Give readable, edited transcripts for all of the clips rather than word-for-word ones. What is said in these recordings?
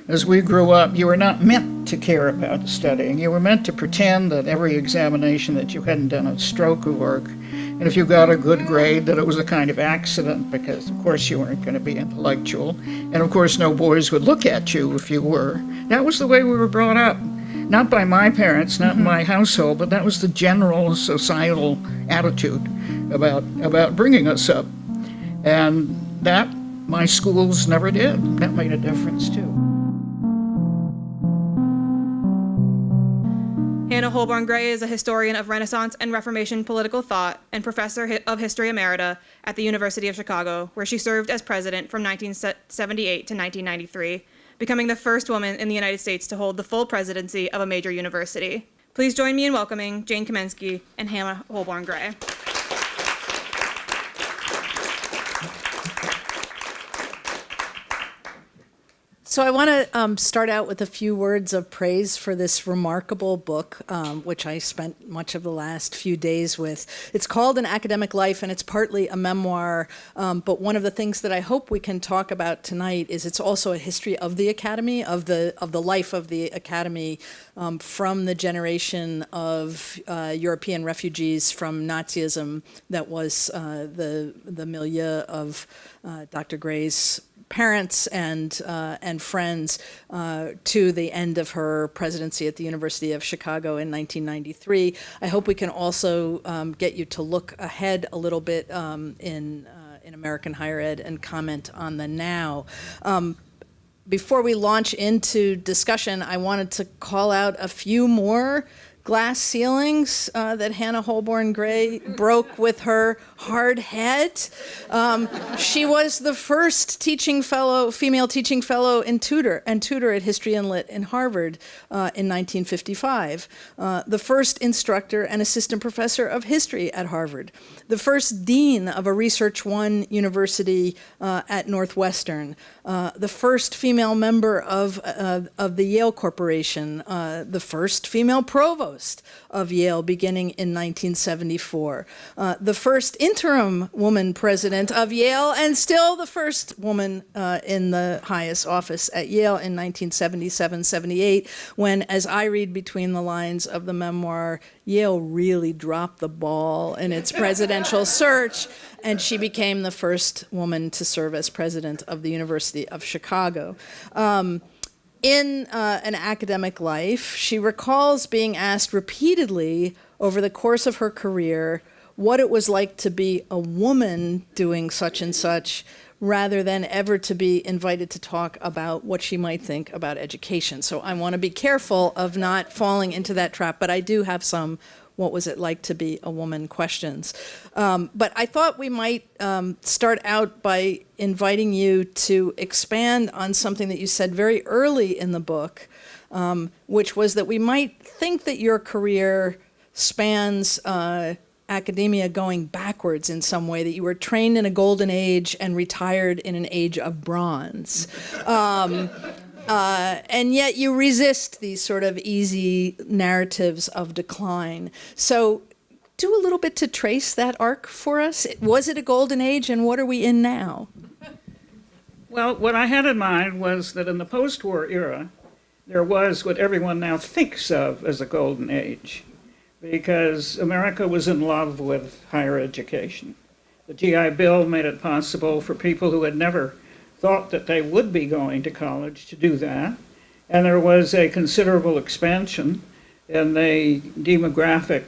as we grew up, you were not meant to care about studying. You were meant to pretend that every examination that you hadn't done a stroke of work, and if you got a good grade, that it was a kind of accident, because of course you weren't going to be intellectual, and of course no boys would look at you if you were. That was the way we were brought up. Not by my parents, not in my household, but that was the general societal attitude about bringing us up. And that my schools never did. That made a difference too. Hanna Holborn Gray is a historian of Renaissance and Reformation political thought and professor of history emerita at the University of Chicago, where she served as president from 1978 to 1993, becoming the first woman in the United States to hold the full presidency of a major university. Please join me in welcoming Jane Kamensky and Hanna Holborn Gray. So I want to start out with a few words of praise for this remarkable book, which I spent much of the last few days with. It's called An Academic Life, and it's partly a memoir, but one of the things that I hope we can talk about tonight is it's also a history of the Academy, of the life of the Academy, from the generation of European refugees from Nazism that was the milieu of Dr. Gray's parents and friends to the end of her presidency at the University of Chicago in 1993. I hope we can also get you to look ahead a little bit in American higher ed and comment on the now. Before we launch into discussion, I wanted to call out a few more glass ceilings that Hanna Holborn Gray broke with her hard head. She was the first female teaching fellow and tutor at History and Lit in Harvard in 1955. The first instructor and assistant professor of history at Harvard. The first dean of a Research One university at Northwestern. The first female member of the Yale Corporation. The first female provost of Yale beginning in 1974. The first interim woman president of Yale, and still the first woman in the highest office at Yale in 1977-78, when, as I read between the lines of the memoir, Yale really dropped the ball in its presidential search, and she became the first woman to serve as president of the University of Chicago. In An Academic Life, she recalls being asked repeatedly over the course of her career what it was like to be a woman doing such and such, rather than ever to be invited to talk about what she might think about education. So I want to be careful of not falling into that trap, but I do have some what was it like to be a woman questions. But I thought we might start out by inviting you to expand on something that you said very early in the book, which was that we might think that your career spans academia going backwards in some way, that you were trained in a golden age and retired in an age of bronze. And yet you resist these sort of easy narratives of decline. So do a little bit to trace that arc for us. Was it a golden age, and what are we in now? Well, what I had in mind was that in the post-war era, there was what everyone now thinks of as a golden age, because America was in love with higher education. The GI Bill made it possible for people who had never thought that they would be going to college to do that. And there was a considerable expansion in the demographic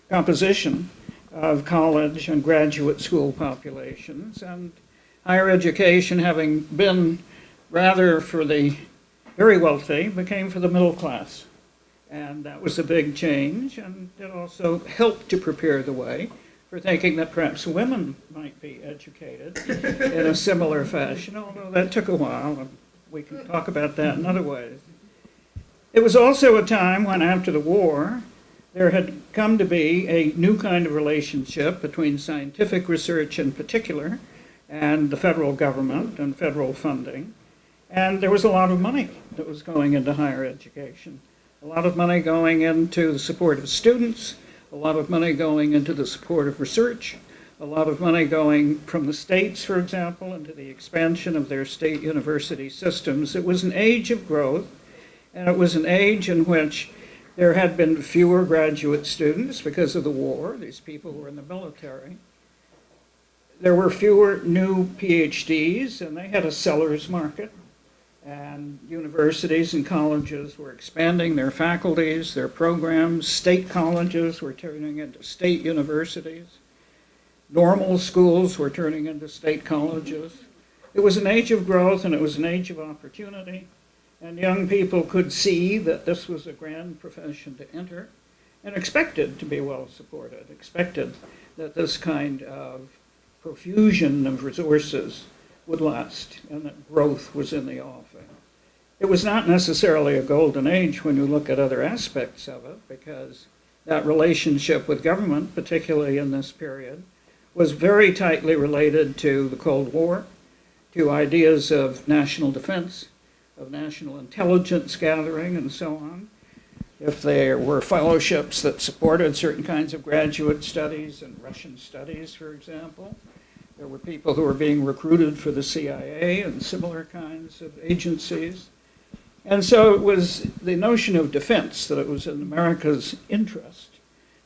composition of college and graduate school populations. And higher education, having been rather for the very wealthy, became for the middle class. And that was a big change, and it also helped to prepare the way for thinking that perhaps women might be educated in a similar fashion, although that took a while, and we can talk about that in other ways. It was also a time when, after the war, there had come to be a new kind of relationship between scientific research in particular and the federal government and federal funding, and there was a lot of money that was going into higher education. A lot of money going into the support of students, a lot of money going into the support of research, a lot of money going from the states, for example, into the expansion of their state university systems. It was an age of growth, and it was an age in which there had been fewer graduate students because of the war. These people were in the military. There were fewer new PhDs, and they had a seller's market. And universities and colleges were expanding their faculties, their programs. State colleges were turning into state universities. Normal schools were turning into state colleges. It was an age of growth, and it was an age of opportunity. And young people could see that this was a grand profession to enter and expected to be well supported, expected that this kind of profusion of resources would last and that growth was in the offing. It was not necessarily a golden age when you look at other aspects of it, because that relationship with government, particularly in this period, was very tightly related to the Cold War, to ideas of national defense, of national intelligence gathering, and so on. If there were fellowships that supported certain kinds of graduate studies and Russian studies, for example, there were people who were being recruited for the CIA and similar kinds of agencies. And so it was the notion of defense, that it was in America's interest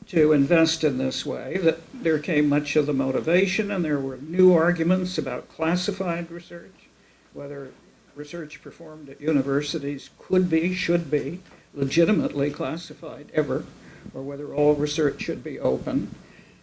to invest in this way, that there came much of the motivation, and there were new arguments about classified research, whether research performed at universities could be, should be, legitimately classified ever, or whether all research should be open.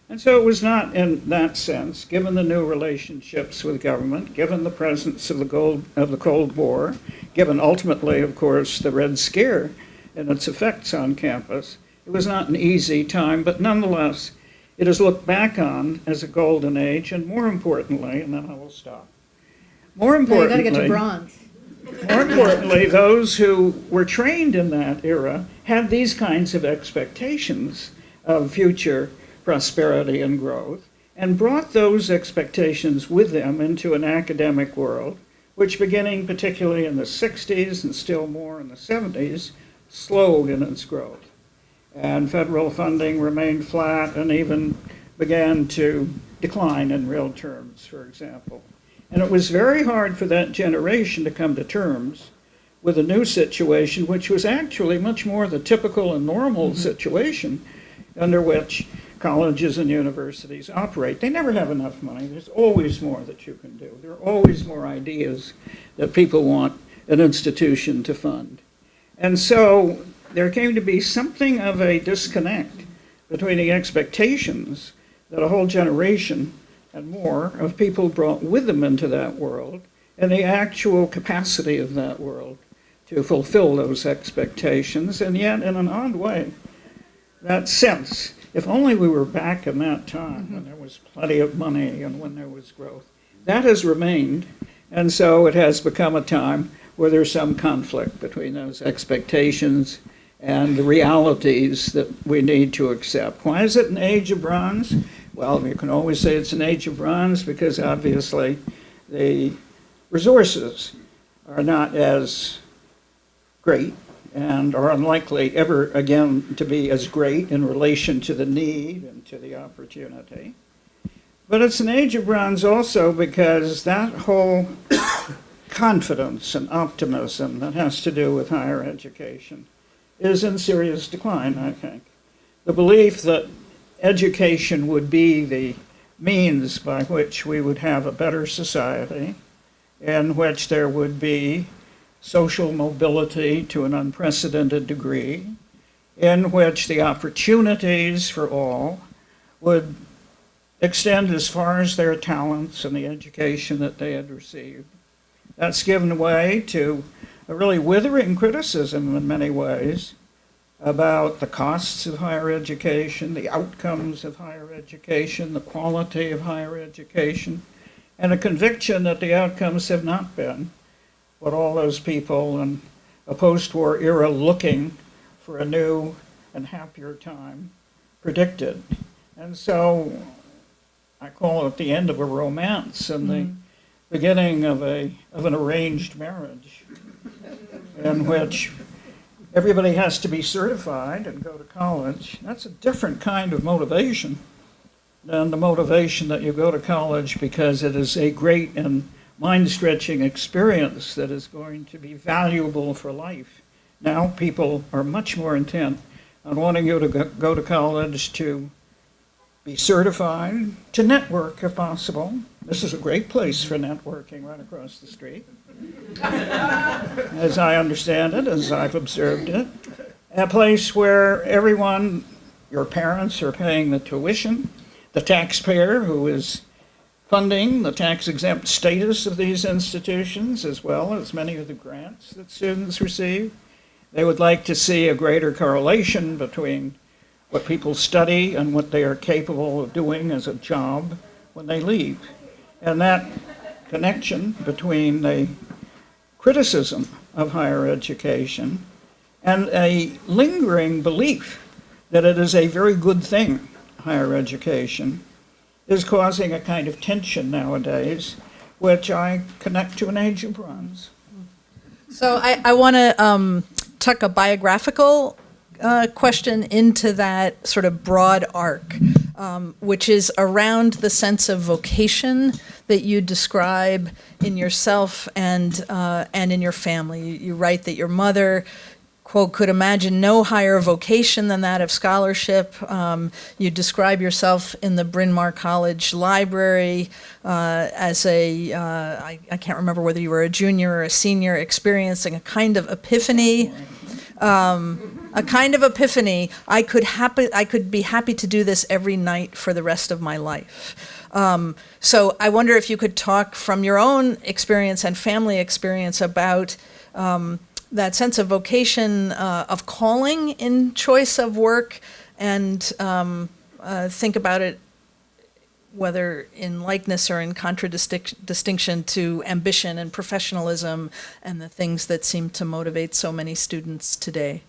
And so it was not, in that sense, given the new relationships with government, given the presence of the Cold War, given ultimately, of course, the Red Scare and its effects on campus, it was not an easy time, but nonetheless, it is looked back on as a golden age, and more importantly, and then I will stop. More importantly, you got to get to bronze. More importantly, those who were trained in that era had these kinds of expectations of future prosperity and growth, and brought those expectations with them into an academic world, which beginning particularly in the 60s and still more in the 70s, slowed in its growth. And federal funding remained flat and even began to decline in real terms, for example. And it was very hard for that generation to come to terms with a new situation, which was actually much more the typical and normal situation under which colleges and universities operate. They never have enough money. There's always more that you can do. There are always more ideas that people want an institution to fund. And so there came to be something of a disconnect between the expectations that a whole generation and more of people brought with them into that world and the actual capacity of that world to fulfill those expectations. And yet, in an odd way, that sense, if only we were back in that time when there was plenty of money and when there was growth, that has remained. And so it has become a time where there's some conflict between those expectations and the realities that we need to accept. Why is it an age of bronze? Well, you can always say it's an age of bronze because obviously the resources are not as great and are unlikely ever again to be as great in relation to the need and to the opportunity. But it's an age of bronze also because that whole confidence and optimism that has to do with higher education is in serious decline, I think. The belief that education would be the means by which we would have a better society, in which there would be social mobility to an unprecedented degree, in which the opportunities for all would extend as far as their talents and the education that they had received. That's given way to a really withering criticism in many ways about the costs of higher education, the outcomes of higher education, the quality of higher education, and a conviction that the outcomes have not been what all those people in a post-war era looking for a new and happier time predicted. And so I call it the end of a romance and the beginning of an arranged marriage in which everybody has to be certified and go to college. That's a different kind of motivation than the motivation that you go to college because it is a great and mind-stretching experience that is going to be valuable for life. Now people are much more intent on wanting you to go to college to be certified, to network if possible. This is a great place for networking right across the street, as I understand it, as I've observed it. A place where everyone, your parents are paying the tuition, the taxpayer who is funding the tax-exempt status of these institutions, as well as many of the grants that students receive. They would like to see a greater correlation between what people study and what they are capable of doing as a job when they leave. And that connection between the criticism of higher education and a lingering belief that it is a very good thing, higher education, is causing a kind of tension nowadays, which I connect to an age of bronze. So I want to tuck a biographical question into that sort of broad arc, which is around the sense of vocation that you describe in yourself and in your family. You write that your mother, quote, could imagine no higher vocation than that of scholarship. You describe yourself in the Bryn Mawr College library as I can't remember whether you were a junior or a senior, experiencing a kind of epiphany. I could be happy to do this every night for the rest of my life. So I wonder if you could talk from your own experience and family experience about that sense of vocation, of calling in choice of work, and think about it whether in likeness or in contradistinction to ambition and professionalism and the things that seem to motivate so many students today.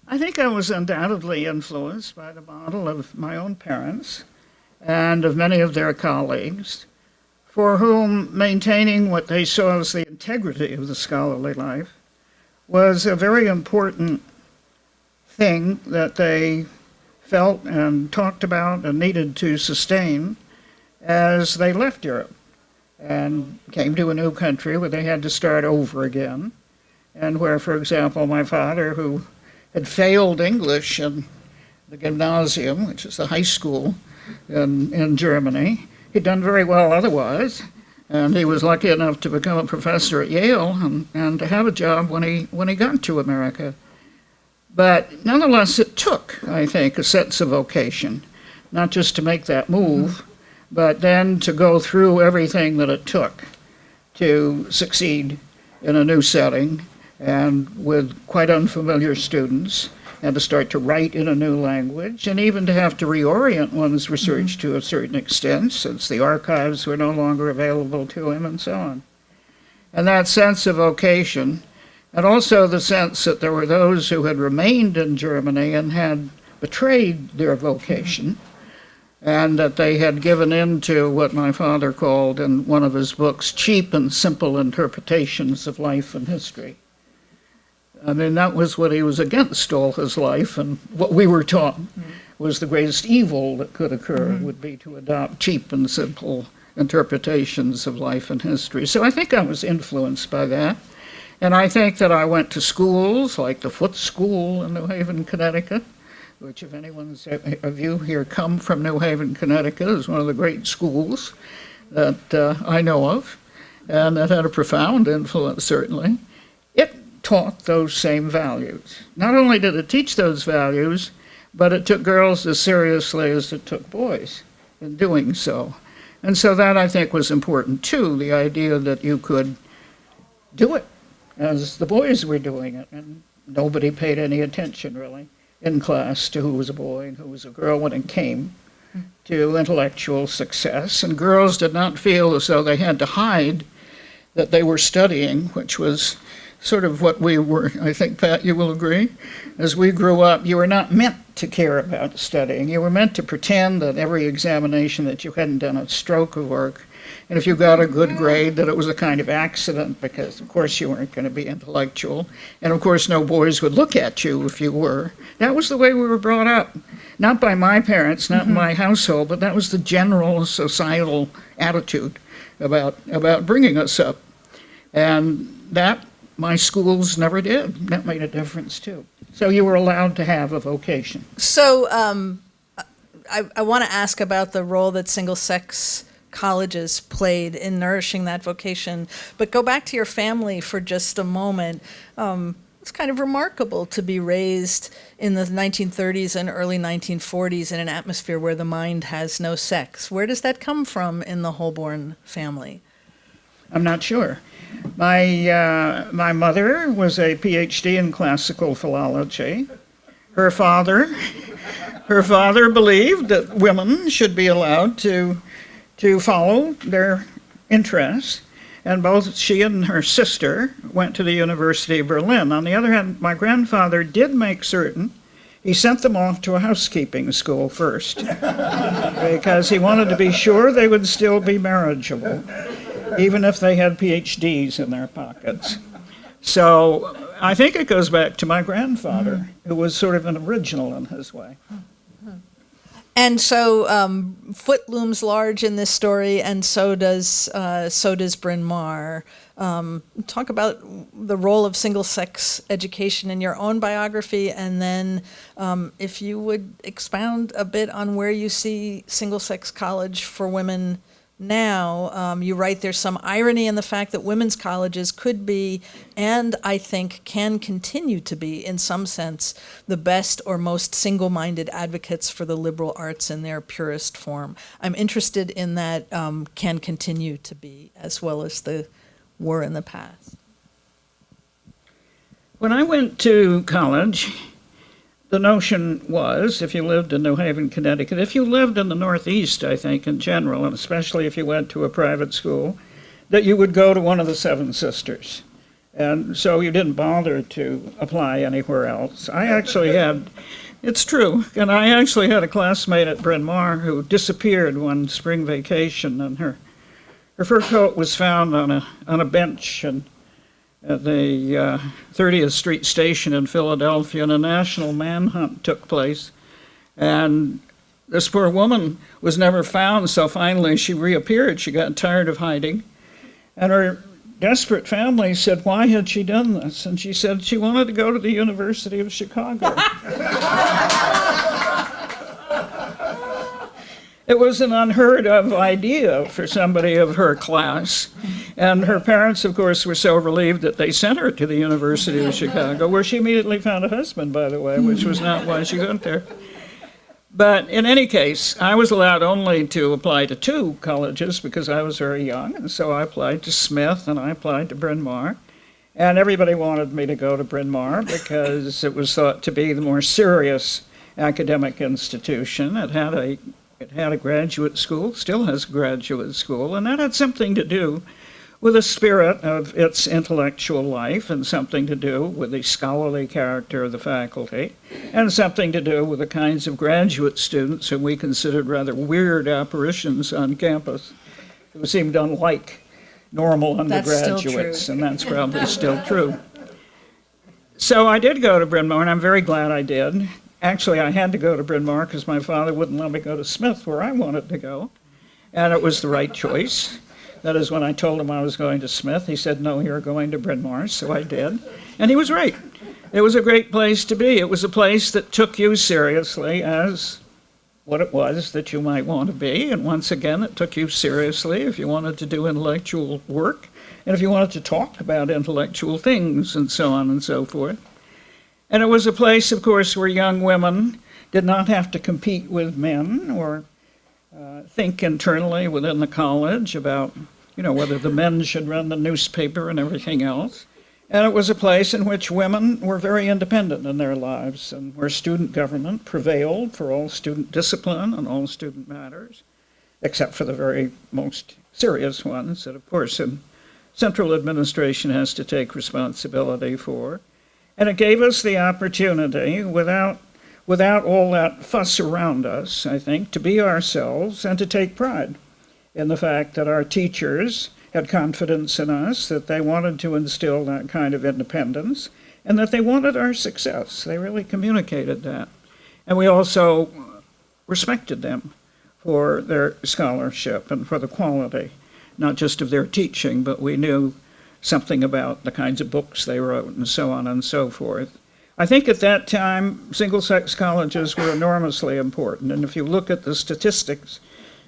I think I was undoubtedly influenced by the model of my own parents and of many of their colleagues, for whom maintaining what they saw as the integrity of the scholarly life was a very important thing that they felt and talked about and needed to sustain as they left Europe and came to a new country where they had to start over again, and where, for example, my father, who had failed English in the gymnasium, which is the high school in Germany, he'd done very well otherwise, and he was lucky enough to become a professor at Yale and to have a job when he got to America. But nonetheless, it took, I think, a sense of vocation, not just to make that move, but then to go through everything that it took to succeed in a new setting and with quite unfamiliar students, and to start to write in a new language, and even to have to reorient one's research to a certain extent, since the archives were no longer available to him, and so on. And that sense of vocation, and also the sense that there were those who had remained in Germany and had betrayed their vocation, and that they had given in to what my father called in one of his books, cheap and simple interpretations of life and history. I mean, that was what he was against all his life, and what we were taught was the greatest evil that could occur would be to adopt cheap and simple interpretations of life and history. So I think I was influenced by that. And I think that I went to schools like the Foot School in New Haven, Connecticut, which, if anyone of you here come from New Haven, Connecticut, is one of the great schools that I know of, and that had a profound influence, certainly. It taught those same values. Not only did it teach those values, but it took girls as seriously as it took boys in doing so. And so that, I think, was important, too, the idea that you could do it as the boys were doing it, and nobody paid any attention, really, in class to who was a boy and who was a girl when it came to intellectual success. And girls did not feel as though they had to hide that they were studying, which was sort of what we were. I think, Pat, you will agree. As we grew up, you were not meant to care about studying. You were meant to pretend that every examination that you hadn't done a stroke of work And if you got a good grade, that it was a kind of accident because, of course, you weren't going to be intellectual. And, of course, no boys would look at you if you were. That was the way we were brought up. Not by my parents, not in my household, but that was the general societal attitude about bringing us up. And that my schools never did. That made a difference, too. So you were allowed to have a vocation. So I want to ask about the role that single-sex colleges played in nourishing that vocation. But go back to your family for just a moment. It's kind of remarkable to be raised in the 1930s and early 1940s in an atmosphere where the mind has no sex. Where does that come from in the Holborn family? I'm not sure. My mother was a PhD in classical philology. Her father believed that women should be allowed to follow their interests, and both she and her sister went to the University of Berlin. On the other hand, my grandfather did make certain he sent them off to a housekeeping school first because he wanted to be sure they would still be marriageable, even if they had PhDs in their pockets. So I think it goes back to my grandfather, who was sort of an original in his way. And so foot looms large in this story, and so does Bryn Mawr. Talk about the role of single-sex education in your own biography, and then if you would expound a bit on where you see single-sex college for women now. You write there's some irony in the fact that women's colleges could be, and I think can continue to be, in some sense, the best or most single-minded advocates for the liberal arts in their purest form. I'm interested in that can continue to be, as well as the were in the past. When I went to college, the notion was, if you lived in New Haven, Connecticut, if you lived in the Northeast, I think, in general, and especially if you went to a private school, that you would go to one of the Seven Sisters. And so you didn't bother to apply anywhere else. It's true, and I actually had a classmate at Bryn Mawr who disappeared one spring vacation, and her fur coat was found on a bench at the 30th Street Station in Philadelphia, and a national manhunt took place. And this poor woman was never found, so finally she reappeared. She got tired of hiding. And her desperate family said, why had she done this? And she said she wanted to go to the University of Chicago. It was an unheard of idea for somebody of her class. And her parents, of course, were so relieved that they sent her to the University of Chicago, where she immediately found a husband, by the way, which was not why she went there. But in any case, I was allowed only to apply to 2 colleges because I was very young. And so I applied to Smith and I applied to Bryn Mawr. And everybody wanted me to go to Bryn Mawr because it was thought to be the more serious academic institution. It had a graduate school, still has a graduate school, and that had something to do with the spirit of its intellectual life and something to do with the scholarly character of the faculty and something to do with the kinds of graduate students whom we considered rather weird apparitions on campus who seemed unlike normal undergraduates, and that's probably still true. So I did go to Bryn Mawr, and I'm very glad I did. Actually, I had to go to Bryn Mawr because my father wouldn't let me go to Smith, where I wanted to go, and it was the right choice. That is, when I told him I was going to Smith, he said, no, you're going to Bryn Mawr, so I did, and he was right. It was a great place to be. It was a place that took you seriously as what it was that you might want to be, and once again, it took you seriously if you wanted to do intellectual work, and if you wanted to talk about intellectual things, and so on and so forth. And it was a place, of course, where young women did not have to compete with men or think internally within the college about, whether the men should run the newspaper and everything else. And it was a place in which women were very independent in their lives and where student government prevailed for all student discipline and all student matters, except for the very most serious ones that, of course, central administration has to take responsibility for. And it gave us the opportunity, without all that fuss around us, I think, to be ourselves and to take pride in the fact that our teachers had confidence in us, that they wanted to instill that kind of independence, and that they wanted our success. They really communicated that. And we also respected them for their scholarship and for the quality, not just of their teaching, but we knew something about the kinds of books they wrote and so on and so forth. I think at that time, single-sex colleges were enormously important, and if you look at the statistics,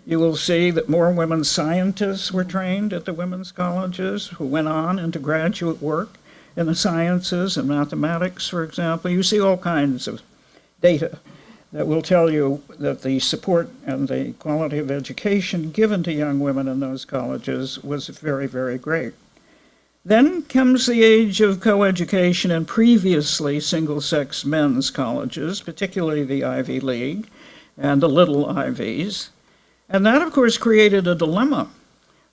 you will see that more women scientists were trained at the women's colleges who went on into graduate work in the sciences and mathematics, for example. You see all kinds of data that will tell you that the support and the quality of education given to young women in those colleges was very, very great. Then comes the age of coeducation in previously single-sex men's colleges, particularly the Ivy League and the little Ivies. And that, of course, created a dilemma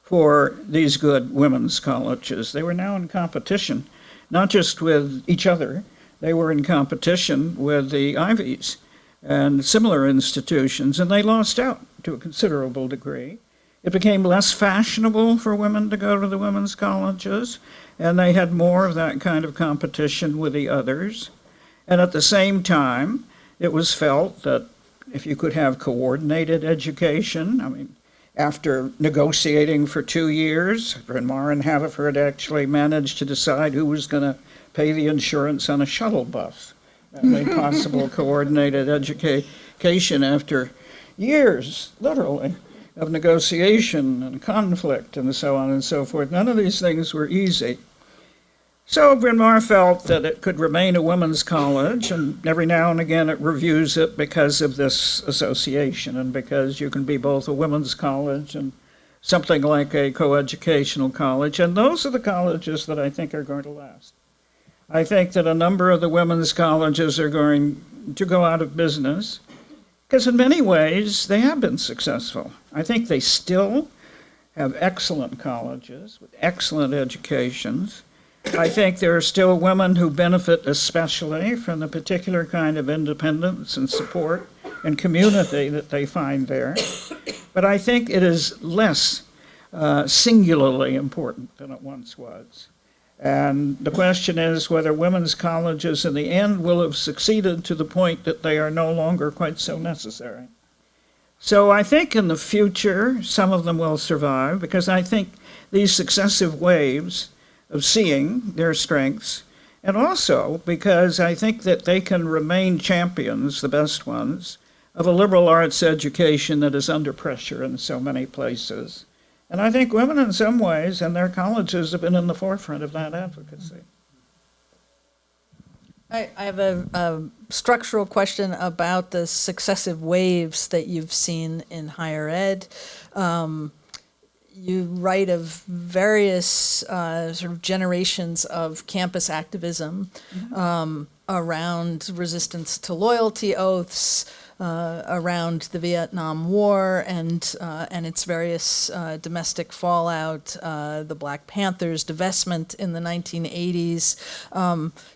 for these good women's colleges. They were now in competition, not just with each other, they were in competition with the Ivies and similar institutions, and they lost out to a considerable degree. It became less fashionable for women to go to the women's colleges, and they had more of that kind of competition with the others. And at the same time, it was felt that if you could have coordinated education, I mean, after negotiating for 2 years, Bryn Mawr and Haverford actually managed to decide who was going to pay the insurance on a shuttle bus. That made possible coordinated education after years, literally, of negotiation and conflict and so on and so forth. None of these things were easy. So Bryn Mawr felt that it could remain a women's college, and every now and again it reviews it because of this association and because you can be both a women's college and something like a coeducational college, and those are the colleges that I think are going to last. I think that a number of the women's colleges are going to go out of business because in many ways they have been successful. I think they still have excellent colleges with excellent educations. I think there are still women who benefit especially from the particular kind of independence and support and community that they find there. But I think it is less singularly important than it once was. And the question is whether women's colleges in the end will have succeeded to the point that they are no longer quite so necessary. So I think in the future, some of them will survive because I think these successive waves of seeing their strengths, and also because I think that they can remain champions, the best ones, of a liberal arts education that is under pressure in so many places. And I think women in some ways and their colleges have been in the forefront of that advocacy. I have a structural question about the successive waves that you've seen in higher ed. You write of various sort of generations of campus activism around resistance to loyalty oaths, around the Vietnam War and its various domestic fallout, the Black Panthers divestment in the 1980s.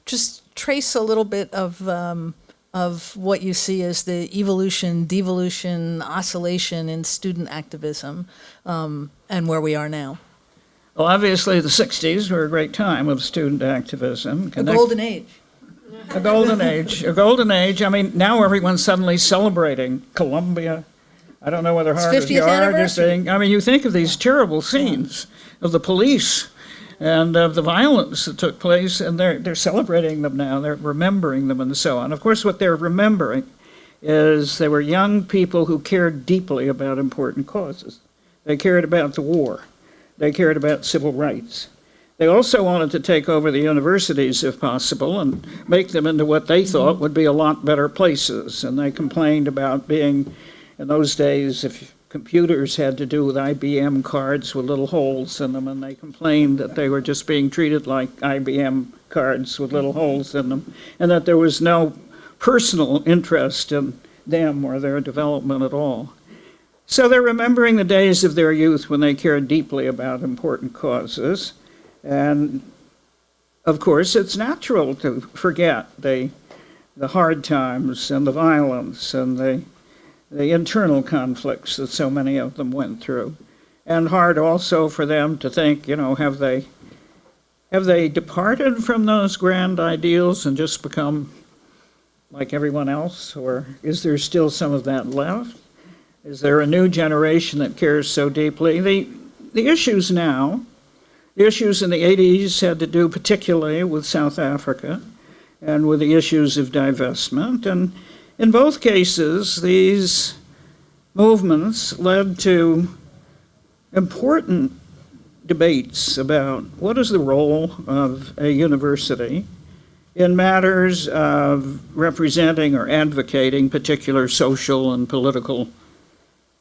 Just trace a little bit of what you see as the evolution, devolution, oscillation in student activism, and where we are now. Well, obviously the 60s were a great time of student activism. A golden age. A golden age, a golden age. I mean, now everyone's suddenly celebrating Columbia. I don't know whether Harvard 50th Yard is anniversary. saying. I mean, you think of these terrible scenes of the police and of the violence that took place, and they're celebrating them now. They're remembering them and so on. Of course, what they're remembering is they were young people who cared deeply about important causes. They cared about the war. They cared about civil rights. They also wanted to take over the universities, if possible, and make them into what they thought would be a lot better places. And they complained about being, in those days, if computers had to do with IBM cards with little holes in them, and they complained that they were just being treated like IBM cards with little holes in them, and that there was no personal interest in them or their development at all. So they're remembering the days of their youth when they cared deeply about important causes. And of course, it's natural to forget the hard times and the violence and the internal conflicts that so many of them went through. and hard also for them to think, have they departed from those grand ideals and just become like everyone else, or is there still some of that left? Is there a new generation that cares so deeply? The issues now, the issues in the 80s had to do particularly with South Africa and with the issues of divestment. And in both cases, these movements led to important debates about what is the role of a university in matters of representing or advocating particular social and political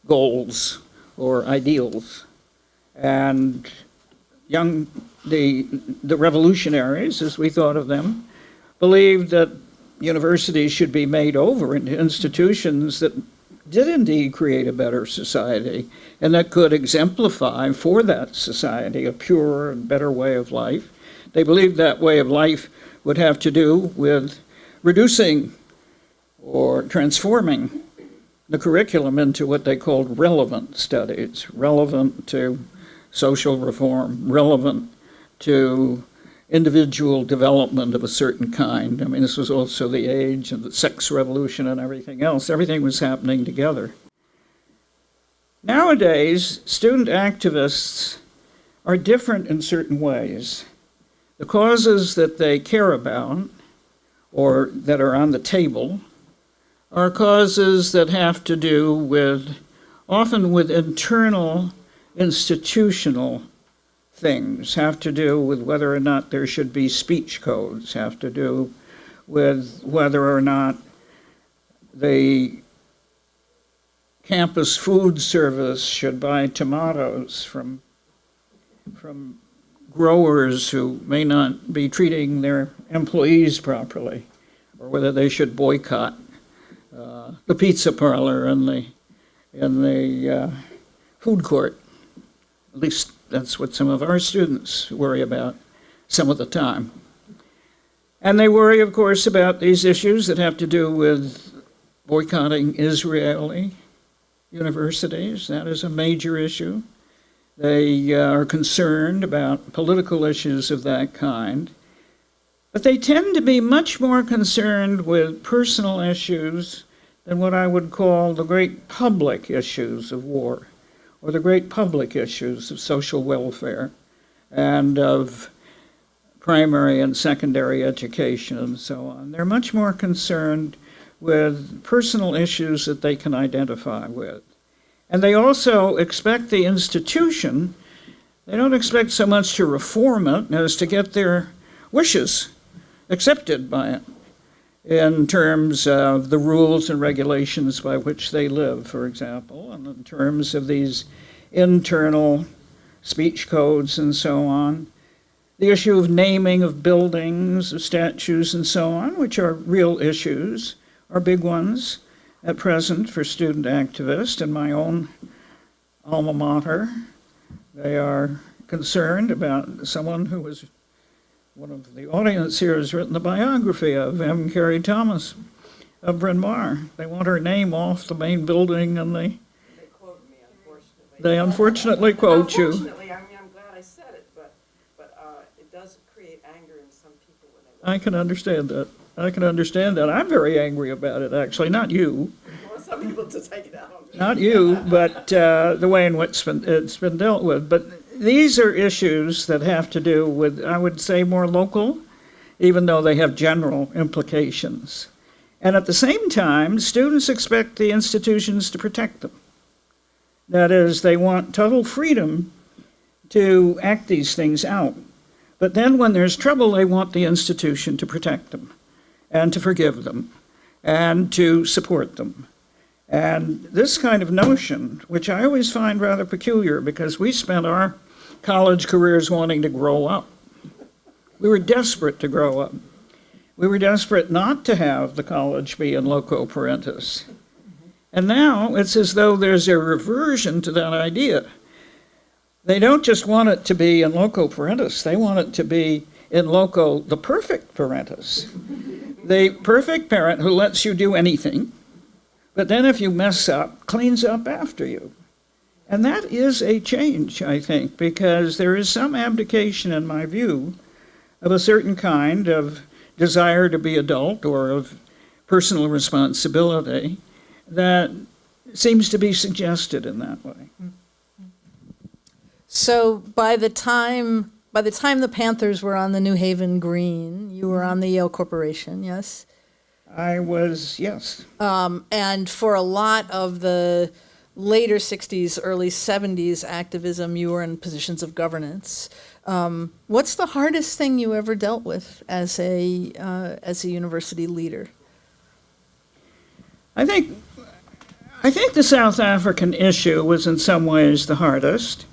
goals or ideals. And the revolutionaries, as we thought of them, believed that universities should be made over into institutions that did indeed create a better society and that could exemplify for that society a purer and better way of life. They believed that way of life would have to do with reducing or transforming the curriculum into what they called relevant studies, relevant to social reform, relevant to individual development of a certain kind. I mean, this was also the age of the sex revolution and everything else. Everything was happening together. Nowadays, student activists are different in certain ways. The causes that they care about, or that are on the table, are causes that have to do with, often with internal institutional things, have to do with whether or not there should be speech codes, have to do with whether or not the campus food service should buy tomatoes from growers who may not be treating their employees properly, or whether they should boycott the pizza parlor and the food court. At least that's what some of our students worry about some of the time. And they worry, of course, about these issues that have to do with boycotting Israeli universities. That is a major issue. They are concerned about political issues of that kind. But they tend to be much more concerned with personal issues than what I would call the great public issues of war, or the great public issues of social welfare and of primary and secondary education and so on. They're much more concerned with personal issues that they can identify with. And they also expect the institution, they don't expect so much to reform it as to get their wishes accepted by it in terms of the rules and regulations by which they live, for example, and in terms of these internal speech codes and so on. The issue of naming of buildings, of statues and so on, which are real issues, are big ones at present for student activists. In my own alma mater, they are concerned about someone who was, one of the audience here has written the biography of M. Carey Thomas of Bryn Mawr. They want her name off the main building, and they quote me, unfortunately. They unfortunately quote you. Unfortunately, I mean, I'm glad I said it, but it does create anger in some people when they. I can understand that. I can understand that. I'm very angry about it, actually. Not you. Well, some people to take it out on me. Not you, but the way in which it's been dealt with. But these are issues that have to do with, I would say, more local, even though they have general implications. And at the same time, students expect the institutions to protect them. That is, they want total freedom to act these things out. But then when there's trouble, they want the institution to protect them and to forgive them and to support them. And this kind of notion, which I always find rather peculiar because we spent our college careers wanting to grow up. We were desperate to grow up. We were desperate not to have the college be in loco parentis. And now it's as though there's a reversion to that idea. They don't just want it to be in loco parentis, they want it to be in loco the perfect parentis. The perfect parent who lets you do anything, but then if you mess up, cleans up after you. And that is a change, I think, because there is some abdication, in my view, of a certain kind of desire to be adult or of personal responsibility that seems to be suggested in that way. So by the time the Panthers were on the New Haven Green, you were on the Yale Corporation, yes? I was, yes. And for a lot of the later 60s, early 70s activism, you were in positions of governance. What's the hardest thing you ever dealt with as a university leader? I think the South African issue was in some ways the hardest,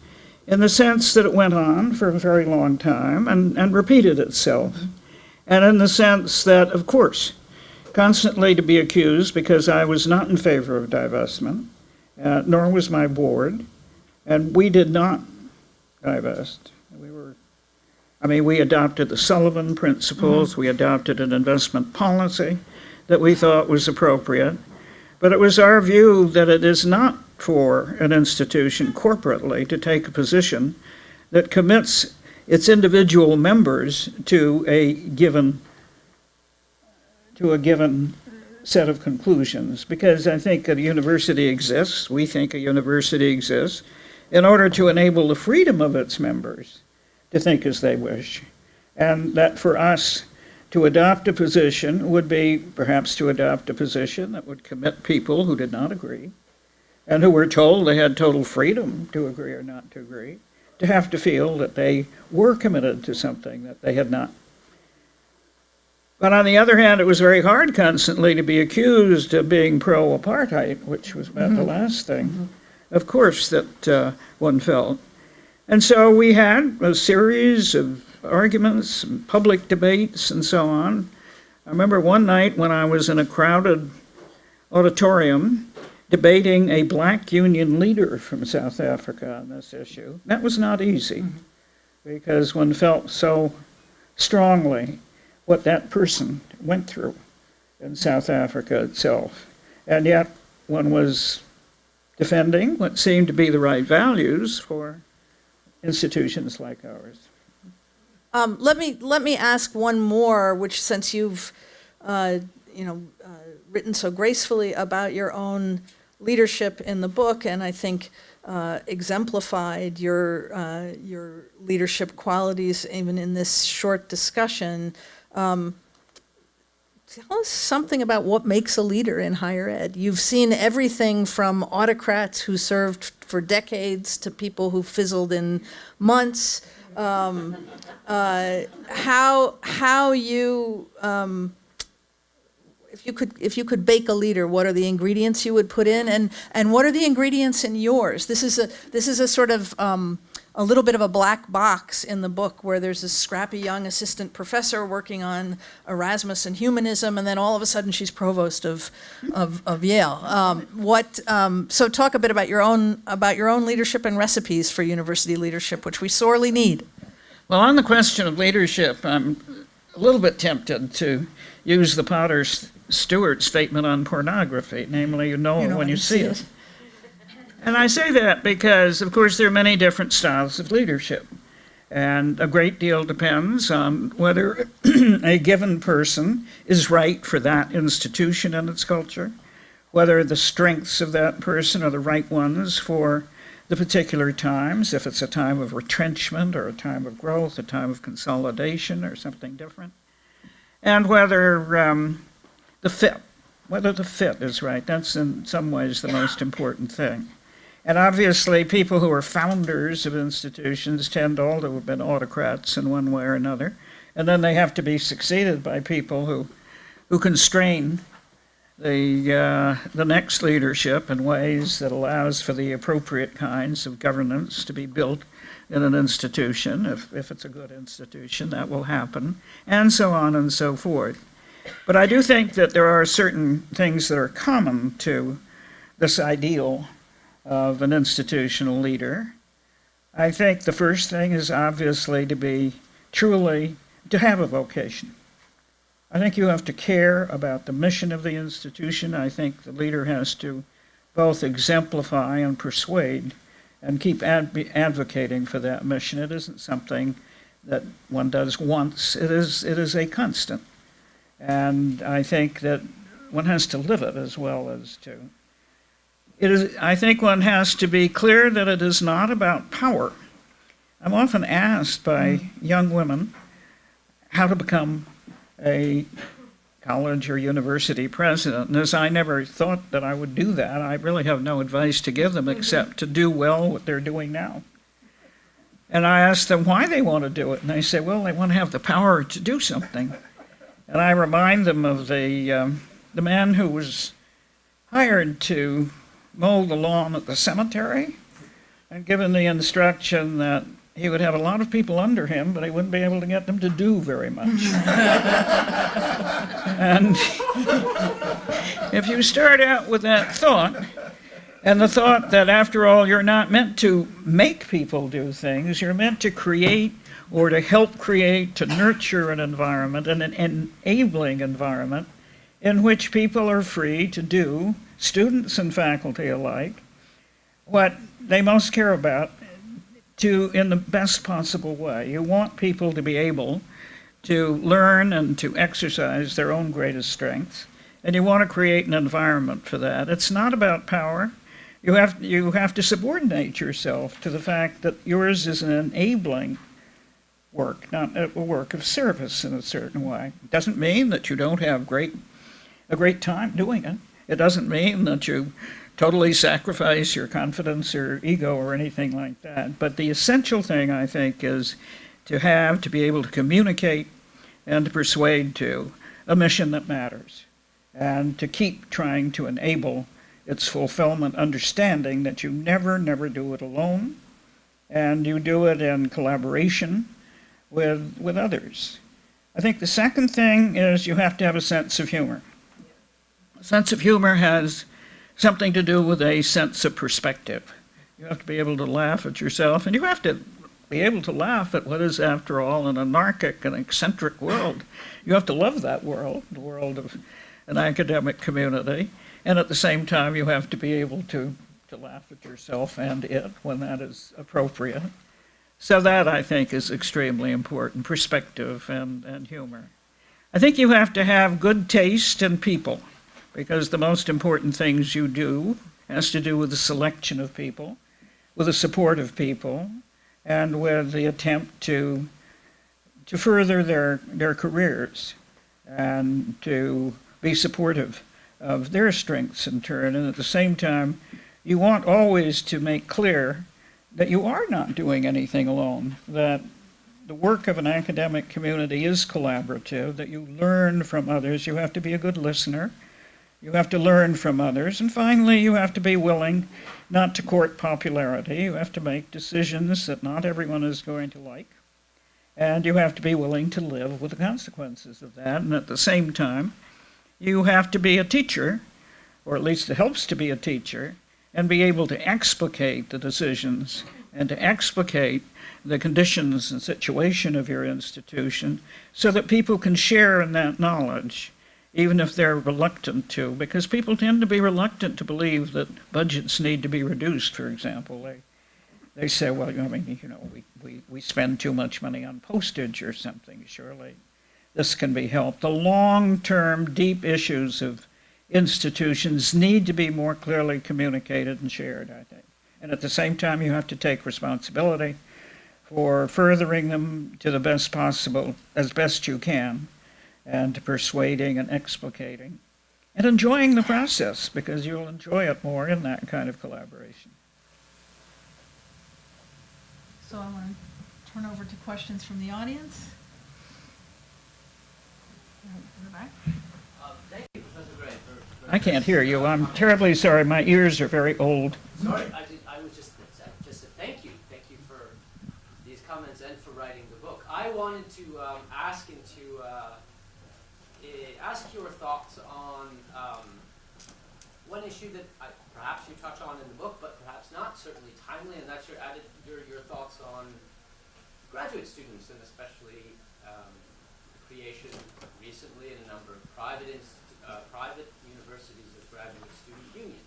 in the sense that it went on for a very long time and repeated itself. And in the sense that, of course, constantly to be accused because I was not in favor of divestment, nor was my board, and we did not divest. We adopted the Sullivan principles, we adopted an investment policy that we thought was appropriate, but it was our view that it is not for an institution corporately to take a position that commits its individual members to a given set of conclusions, because I think a university exists, we think a university exists, in order to enable the freedom of its members to think as they wish. And that for us to adopt a position would be perhaps to adopt a position that would commit people who did not agree and who were told they had total freedom to agree or not to agree, to have to feel that they were committed to something that they had not. But on the other hand, it was very hard constantly to be accused of being pro-apartheid, which was about the last thing, of course, that one felt. And so we had a series of arguments, and public debates, and so on. I remember one night when I was in a crowded auditorium debating a black union leader from South Africa on this issue. That was not easy, because one felt so strongly what that person went through in South Africa itself. And yet one was defending what seemed to be the right values for institutions like ours. Let me ask one more, which, since you've written so gracefully about your own leadership in the book, and I think exemplified your leadership qualities even in this short discussion. Tell us something about what makes a leader in higher ed. You've seen everything from autocrats who served for decades to people who fizzled in months. How you, if you could bake a leader, what are the ingredients you would put in, and what are the ingredients in yours? This is a sort of a little bit of a black box in the book, where there's this scrappy young assistant professor working on Erasmus and humanism, and then all of a sudden she's provost of Yale. So talk a bit about your own leadership and recipes for university leadership, which we sorely need. Well, on the question of leadership, I'm a little bit tempted to use the Potter Stewart statement on pornography, namely, you know it when you see it. And I say that because, of course, there are many different styles of leadership, and a great deal depends on whether a given person is right for that institution and its culture, whether the strengths of that person are the right ones for the particular times, if it's a time of retrenchment or a time of growth, a time of consolidation or something different, and whether the fit is right. That's in some ways the most important thing. And obviously, people who are founders of institutions tend all to have been autocrats in one way or another, and then they have to be succeeded by people who constrain the next leadership in ways that allows for the appropriate kinds of governance to be built in an institution. If it's a good institution, that will happen, and so on and so forth. But I do think that there are certain things that are common to this ideal of an institutional leader. I think the first thing is obviously to have a vocation. I think you have to care about the mission of the institution. I think the leader has to both exemplify and persuade and keep advocating for that mission. It isn't something that one does once. It is a constant. And I think that one has to live it as well as to. I think one has to be clear that it is not about power. I'm often asked by young women how to become a college or university president. And as I never thought that I would do that, I really have no advice to give them except to do well what they're doing now. And I ask them why they want to do it. And they say, well, they want to have the power to do something. And I remind them of the man who was hired to mow the lawn at the cemetery and given the instruction that he would have a lot of people under him, but he wouldn't be able to get them to do very much. And if you start out with that thought, and the thought that after all you're not meant to make people do things, you're meant to create or to help create, to nurture an environment, an enabling environment in which people are free to do, students and faculty alike, what they most care about in the best possible way. You want people to be able to learn and to exercise their own greatest strengths, and you want to create an environment for that. It's not about power. You have to subordinate yourself to the fact that yours is an enabling work, not a work of service in a certain way. It doesn't mean that you don't have a great time doing it. It doesn't mean that you totally sacrifice your confidence or ego or anything like that. But the essential thing, I think, is to be able to communicate and to persuade to a mission that matters, and to keep trying to enable its fulfillment, understanding that you never do it alone, and you do it in collaboration with others. I think the second thing is you have to have a sense of humor. A sense of humor has something to do with a sense of perspective. You have to be able to laugh at yourself, and you have to be able to laugh at what is, after all, an anarchic and eccentric world. You have to love that world, the world of an academic community, and at the same time you have to be able to laugh at yourself and it when that is appropriate. So that, I think, is extremely important, perspective and humor. I think you have to have good taste in people, because the most important things you do has to do with the selection of people, with the support of people, and with the attempt to further their careers and to be supportive of their strengths in turn. And at the same time, you want always to make clear that you are not doing anything alone, that the work of an academic community is collaborative, that you learn from others. You have to be a good listener. You have to learn from others. And finally, you have to be willing not to court popularity. You have to make decisions that not everyone is going to like. And you have to be willing to live with the consequences of that. And at the same time, you have to be a teacher, or at least it helps to be a teacher, and be able to explicate the decisions and to explicate the conditions and situation of your institution so that people can share in that knowledge, even if they're reluctant to, because people tend to be reluctant to believe that budgets need to be reduced, for example. They say, well, I mean, we spend too much money on postage or something, surely this can be helped. The long-term, deep issues of institutions need to be more clearly communicated and shared, I think. And at the same time, you have to take responsibility for furthering them to the best possible, as best you can, and to persuading and explicating, and enjoying the process, because you'll enjoy it more in that kind of collaboration. So I want to turn over to questions from the audience. In the back. Thank you, Professor Gray. I can't hear you. I'm terribly sorry. My ears are very old. Sorry, I was just thank you. Thank you for these comments and for writing the book. I wanted to ask your thoughts on one issue that perhaps you touch on in the book, but perhaps not, certainly timely, and that's your thoughts on graduate students, and especially creation recently in a number of private universities of graduate student unions.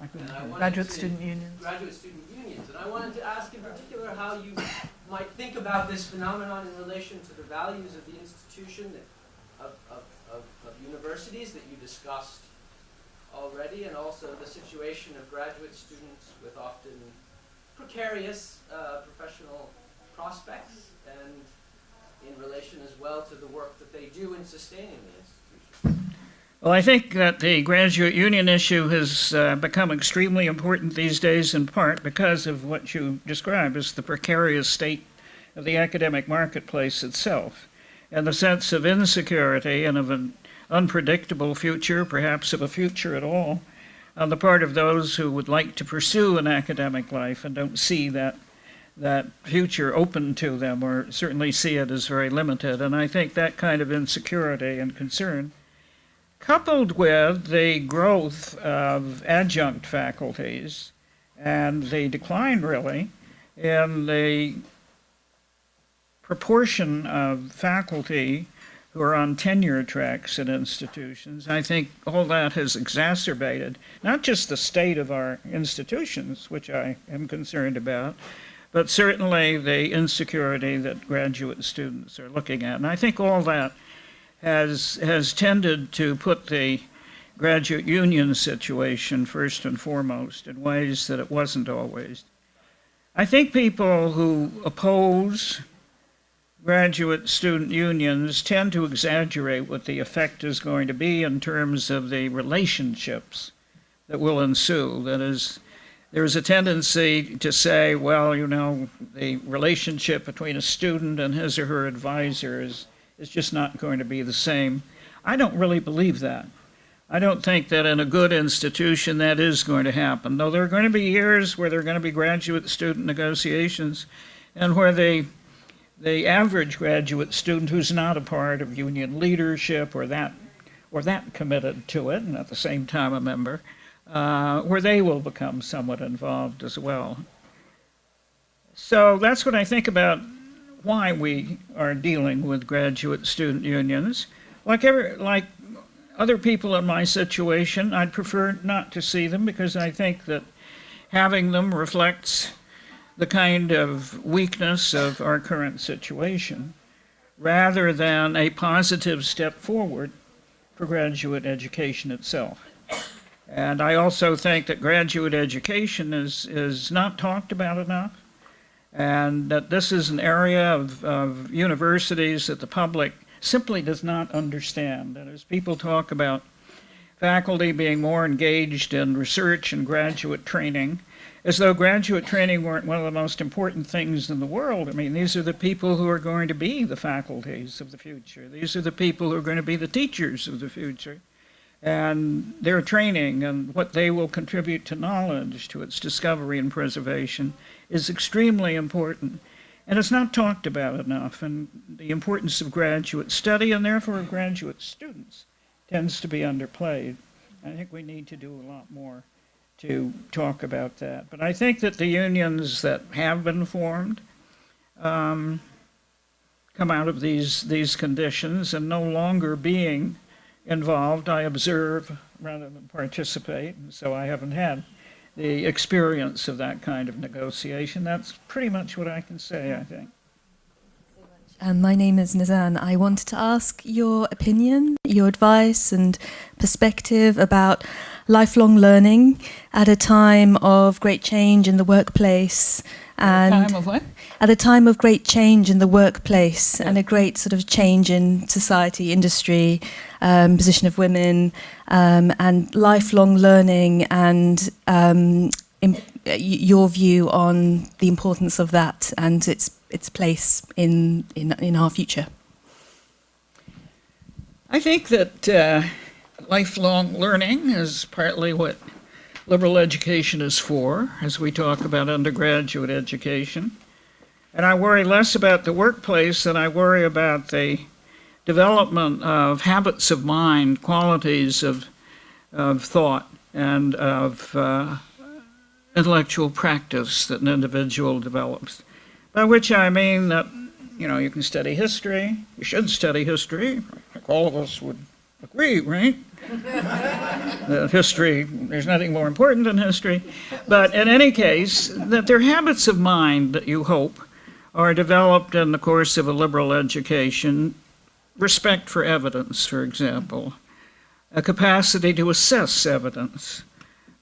And I wanted Graduate to- student unions. Graduate student unions. And I wanted to ask in particular how you might think about this phenomenon in relation to the values of the institution of universities that you discussed already, and also the situation of graduate students with often precarious professional prospects, and in relation as well to the work that they do in sustaining the institution. Well, I think that the graduate union issue has become extremely important these days, in part because of what you described as the precarious state of the academic marketplace itself, and the sense of insecurity and of an unpredictable future, perhaps of a future at all, on the part of those who would like to pursue an academic life and don't see that future open to them, or certainly see it as very limited. And I think that kind of insecurity and concern, coupled with the growth of adjunct faculties and the decline, really, in the proportion of faculty who are on tenure tracks at institutions, I think all that has exacerbated not just the state of our institutions, which I am concerned about, but certainly the insecurity that graduate students are looking at. And I think all that has tended to put the graduate union situation first and foremost in ways that it wasn't always. I think people who oppose graduate student unions tend to exaggerate what the effect is going to be in terms of the relationships that will ensue. That is, there's a tendency to say, well, you know, the relationship between a student and his or her advisor is just not going to be the same. I don't really believe that. I don't think that in a good institution that is going to happen, though there are going to be years where there are going to be graduate student negotiations and where the average graduate student who's not a part of union leadership or that committed to it, and at the same time a member, where they will become somewhat involved as well. So that's what I think about why we are dealing with graduate student unions. Like other people in my situation, I'd prefer not to see them because I think that having them reflects the kind of weakness of our current situation, rather than a positive step forward for graduate education itself. And I also think that graduate education is not talked about enough, and that this is an area of universities that the public simply does not understand. And as people talk about faculty being more engaged in research and graduate training, as though graduate training weren't one of the most important things in the world. I mean, these are the people who are going to be the faculties of the future. These are the people who are going to be the teachers of the future. And their training and what they will contribute to knowledge, to its discovery and preservation, is extremely important. And it's not talked about enough. And the importance of graduate study, and therefore of graduate students, tends to be underplayed. I think we need to do a lot more to talk about that. But I think that the unions that have been formed come out of these conditions, and no longer being involved, I observe rather than participate, and so I haven't had the experience of that kind of negotiation. That's pretty much what I can say, I think. My name is Nizan. I wanted to ask your opinion, your advice and perspective about lifelong learning at a time of great change in the workplace. And Time of what? at a time of great change in the workplace and a great sort of change in society, industry, position of women, and lifelong learning, and your view on the importance of that and its place in our future. I think that lifelong learning is partly what liberal education is for, as we talk about undergraduate education. And I worry less about the workplace than I worry about the development of habits of mind, qualities of thought, and of intellectual practice that an individual develops. By which I mean that, you know, you can study history, you should study history, like all of us would agree, right? History, there's nothing more important than history. But in any case, that they're habits of mind that you hope are developed in the course of a liberal education. Respect for evidence, for example, a capacity to assess evidence,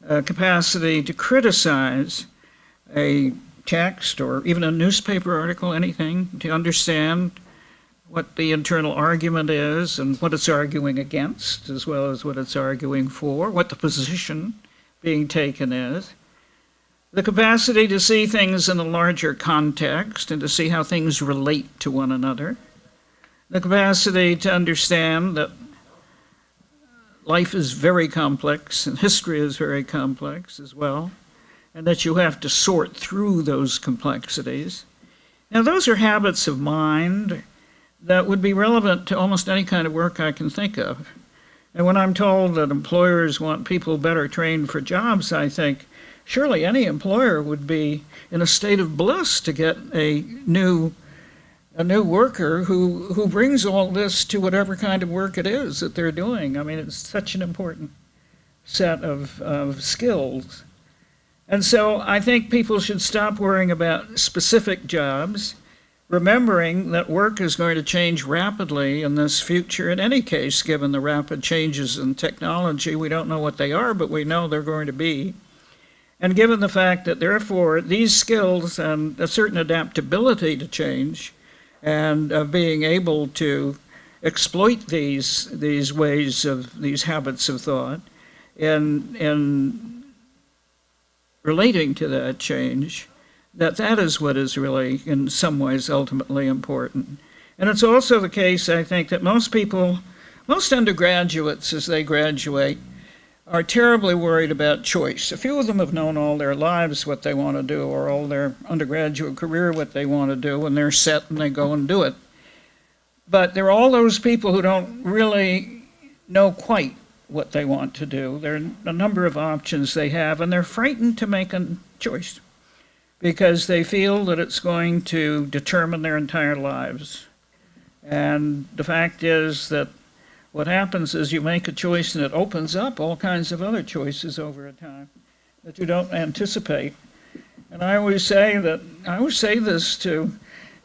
a capacity to criticize a text or even a newspaper article, anything, to understand what the internal argument is and what it's arguing against, as well as what it's arguing for, what the position being taken is. The capacity to see things in a larger context and to see how things relate to one another. The capacity to understand that life is very complex and history is very complex as well, and that you have to sort through those complexities. Now, those are habits of mind that would be relevant to almost any kind of work I can think of. And when I'm told that employers want people better trained for jobs, I think surely any employer would be in a state of bliss to get a new worker who brings all this to whatever kind of work it is that they're doing. I mean, it's such an important set of skills. And so I think people should stop worrying about specific jobs, remembering that work is going to change rapidly in this future. In any case, given the rapid changes in technology, we don't know what they are, but we know they're going to be. And given the fact that, therefore, these skills and a certain adaptability to change and of being able to exploit these ways of these habits of thought in relating to that change, that is what is really, in some ways, ultimately important. And it's also the case, I think, that most undergraduates, as they graduate, are terribly worried about choice. A few of them have known all their lives what they want to do, or all their undergraduate career what they want to do, and they're set and they go and do it. But there are all those people who don't really know quite what they want to do. There are a number of options they have, and they're frightened to make a choice because they feel that it's going to determine their entire lives. And the fact is that what happens is you make a choice and it opens up all kinds of other choices over a time that you don't anticipate. And I always say this to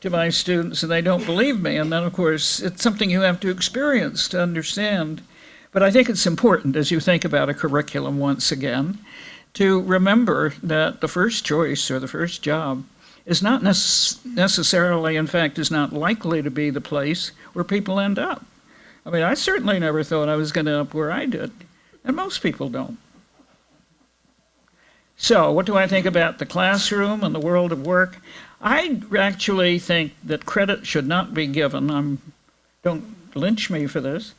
my students and they don't believe me. And then, of course, it's something you have to experience to understand. But I think it's important as you think about a curriculum once again to remember that the first choice or the first job is not necessarily, in fact, is not likely to be the place where people end up. I mean, I certainly never thought I was going to end up where I did, and most people don't. So, what do I think about the classroom and the world of work? I actually think that credit should not be given. Don't lynch me for this.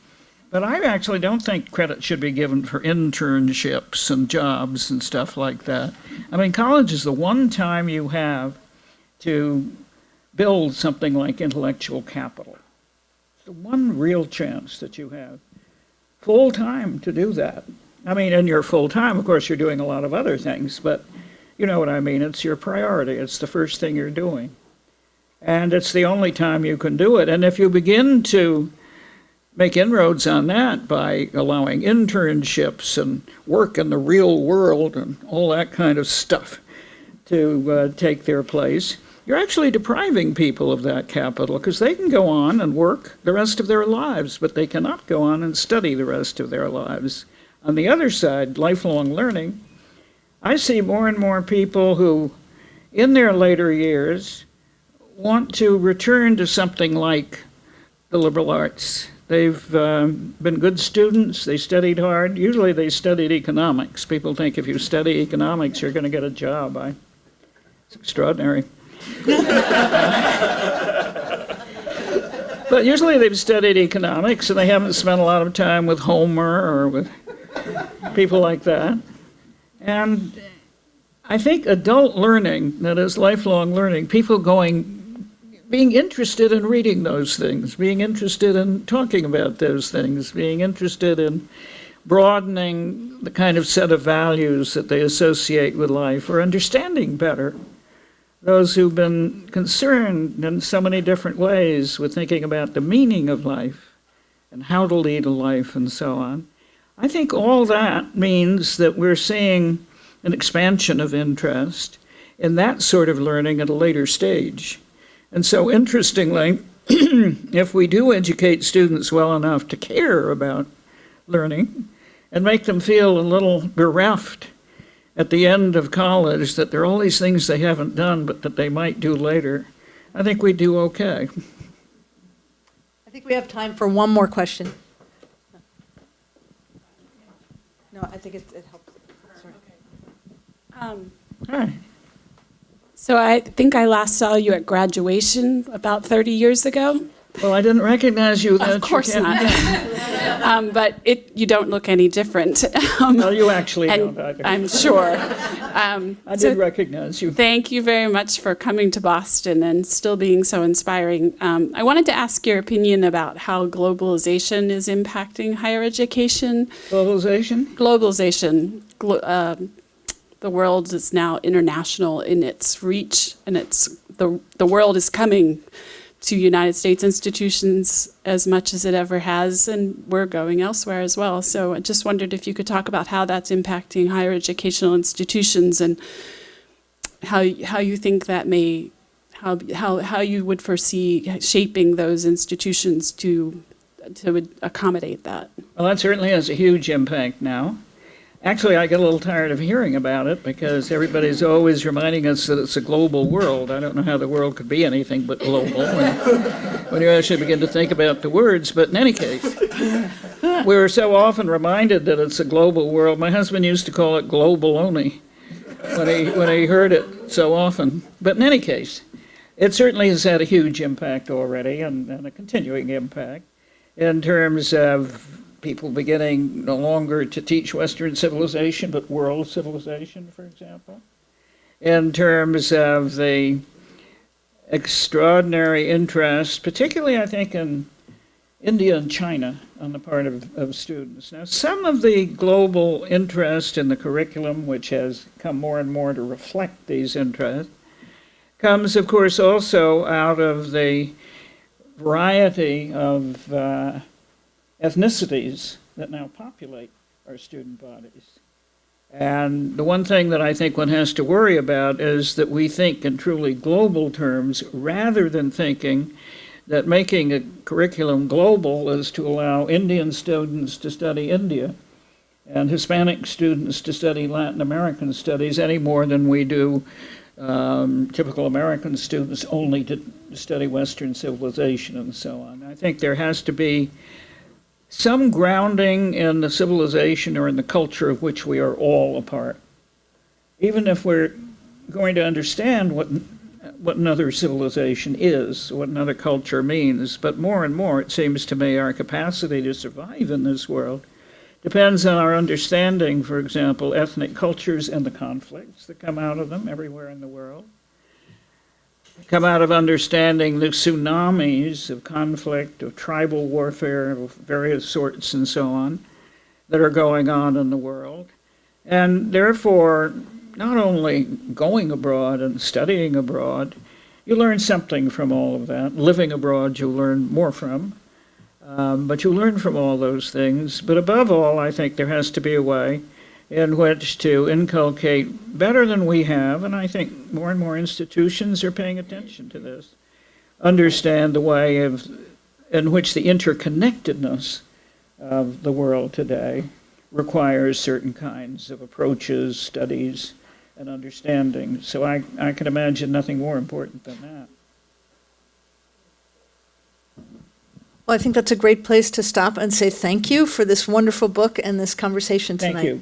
But I actually don't think credit should be given for internships and jobs and stuff like that. I mean, college is the one time you have to build something like intellectual capital. It's the one real chance that you have. Full time to do that. I mean, in your full time, of course, you're doing a lot of other things, but you know what I mean. It's your priority. It's the first thing you're doing. And it's the only time you can do it. And if you begin to make inroads on that by allowing internships and work in the real world and all that kind of stuff to take their place, you're actually depriving people of that capital because they can go on and work the rest of their lives, but they cannot go on and study the rest of their lives. On the other side, lifelong learning, I see more and more people who, in their later years, want to return to something like the liberal arts. They've been good students, they studied hard. Usually they studied economics. People think if you study economics, you're going to get a job. It's extraordinary. But usually they've studied economics and they haven't spent a lot of time with Homer or with people like that. And I think adult learning, that is lifelong learning, people being interested in reading those things, being interested in talking about those things, being interested in broadening the kind of set of values that they associate with life, or understanding better those who've been concerned in so many different ways with thinking about the meaning of life and how to lead a life and so on. I think all that means that we're seeing an expansion of interest in that sort of learning at a later stage. And so interestingly, if we do educate students well enough to care about learning and make them feel a little bereft at the end of college that there are all these things they haven't done but that they might do later, I think we do okay. I think we have time for one more question. No, I think it helps. Sorry. Hi. So I think I last saw you at graduation about 30 years ago. Well, I didn't recognize you then. Of course not. But you don't look any different. Well, you actually and don't either. I'm sure. I did recognize you. Thank you very much for coming to Boston and still being so inspiring. I wanted to ask your opinion about how globalization is impacting higher education. Globalization? Globalization. The world is now international in its reach, and the world is coming to United States institutions as much as it ever has, and we're going elsewhere as well. So I just wondered if you could talk about how that's impacting higher educational institutions and how you think that may, how you would foresee shaping those institutions to accommodate that. Well, that certainly has a huge impact now. Actually, I get a little tired of hearing about it because everybody's always reminding us that it's a global world. I don't know how the world could be anything but global when you actually begin to think about the words. But in any case, we're so often reminded that it's a global world. My husband used to call it global only when he heard it so often. But in any case, it certainly has had a huge impact already and a continuing impact in terms of people beginning no longer to teach Western civilization, but world civilization, for example. In terms of the extraordinary interest, particularly, I think, in India and China on the part of students. Now, some of the global interest in the curriculum, which has come more and more to reflect these interests, comes, of course, also out of the variety of ethnicities that now populate our student bodies. And the one thing that I think one has to worry about is that we think in truly global terms rather than thinking that making a curriculum global is to allow Indian students to study India and Hispanic students to study Latin American studies any more than we do typical American students only to study Western civilization and so on. I think there has to be some grounding in the civilization or in the culture of which we are all a part. Even if we're going to understand what another civilization is, what another culture means, but more and more, it seems to me, our capacity to survive in this world depends on our understanding, for example, ethnic cultures and the conflicts that come out of them everywhere in the world. Come out of understanding the tsunamis of conflict, of tribal warfare of various sorts and so on that are going on in the world. And therefore, not only going abroad and studying abroad, you learn something from all of that. Living abroad, you learn more from. But you learn from all those things. But above all, I think there has to be a way in which to inculcate better than we have, and I think more and more institutions are paying attention to this, understand the way in which the interconnectedness of the world today requires certain kinds of approaches, studies, and understanding. So I can imagine nothing more important than that. Well, I think that's a great place to stop and say thank you for this wonderful book and this conversation tonight. Thank you.